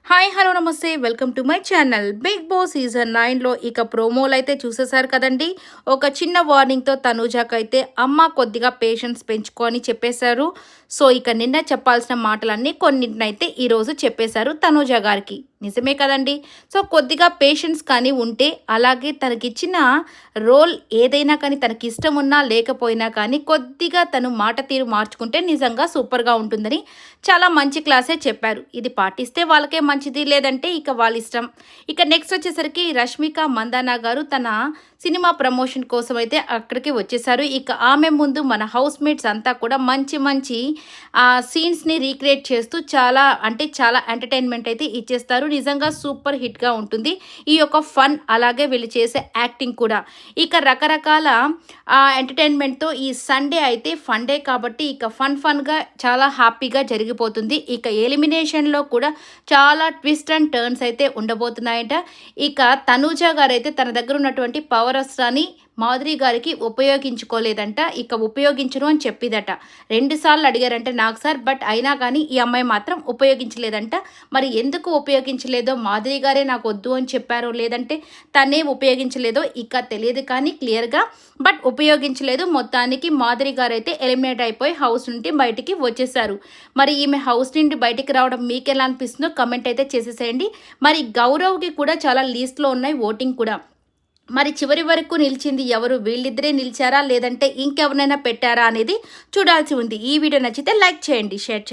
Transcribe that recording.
Hi hello నమస్తే welcome to my channel. Big Boss season 9లో ఇక ప్రోమోలు అయితే చూసేశారు కదండి. ఒక చిన్న వార్నింగ్తో తనూజాకైతే అమ్మ కొద్దిగా పేషెన్స్ పెంచుకో అని చెప్పేశారు. సో ఇక నిన్న చెప్పాల్సిన మాటలన్నీ కొన్నింటినైతే ఈరోజు చెప్పేశారు తనూజా గారికి. నిజమే కదండి. సో కొద్దిగా పేషెన్స్ కానీ ఉంటే, అలాగే తనకిచ్చిన రోల్ ఏదైనా కానీ తనకి ఇష్టం ఉన్నా లేకపోయినా కానీ కొద్దిగా తను మాట తీరు మార్చుకుంటే నిజంగా సూపర్గా ఉంటుందని చాలా మంచి క్లాసే చెప్పారు. ఇది పాటిస్తే వాళ్ళకే మంచిది, లేదంటే ఇక వాళ్ళ ఇష్టం. ఇక నెక్స్ట్ వచ్చేసరికి రష్మిక మందానా గారు తన సినిమా ప్రమోషన్ కోసం అయితే అక్కడికి వచ్చేసారు. ఇక ఆమె ముందు మన హౌస్ మేట్స్ అంతా కూడా మంచి మంచి సీన్స్ని రీక్రియేట్ చేస్తూ చాలా అంటే చాలా ఎంటర్టైన్మెంట్ అయితే ఇచ్చేస్తారు. నిజంగా సూపర్ హిట్గా ఉంటుంది ఈ యొక్క ఫన్, అలాగే వీళ్ళు చేసే యాక్టింగ్ కూడా. ఇక రకరకాల ఎంటర్టైన్మెంట్తో ఈ సండే అయితే ఫన్ డే కాబట్టి ఇక ఫన్గా చాలా హ్యాపీగా జరిగిపోతుంది. ఇక ఎలిమినేషన్లో కూడా చాలా ట్విస్ట్ అండ్ టర్న్స్ అయితే ఉండబోతున్నాయట. ఇక తనూజా గారు అయితే తన దగ్గర ఉన్నటువంటి పవర్ అస్త్రాన్ని మాధురి గారికి ఉపయోగించుకోలేదంట. ఇక ఉపయోగించను అని చెప్పిదట. 2 సార్లు అడిగారంటే నాకు సార్, బట్ అయినా కానీ ఈ అమ్మాయి మాత్రం ఉపయోగించలేదంట. మరి ఎందుకు ఉపయోగించలేదో, మాధురి గారే నాకు వద్దు అని చెప్పారో లేదంటే తనే ఉపయోగించలేదో ఇక తెలియదు కానీ క్లియర్గా, బట్ ఉపయోగించలేదు. మొత్తానికి మాధురి గారు అయితే ఎలిమినేట్ అయిపోయి హౌస్ నుండి బయటికి వచ్చేసారు. మరి ఈమె హౌస్ నుండి బయటికి రావడం మీకు ఎలా అనిపిస్తుందో కమెంట్ అయితే చేసేసేయండి. మరి గౌరవ్కి కూడా చాలా లీస్ట్లో ఉన్నాయి ఓటింగ్ కూడా. మరి చివరి వరకు నిలిచింది ఎవరు? వీళ్ళిద్దరే నిలిచారా లేదంటే ఇంకెవరినైనా పెట్టారా అనేది చూడాల్సి ఉంది. ఈ వీడియో నచ్చితే లైక్ చేయండి, షేర్ చేయండి.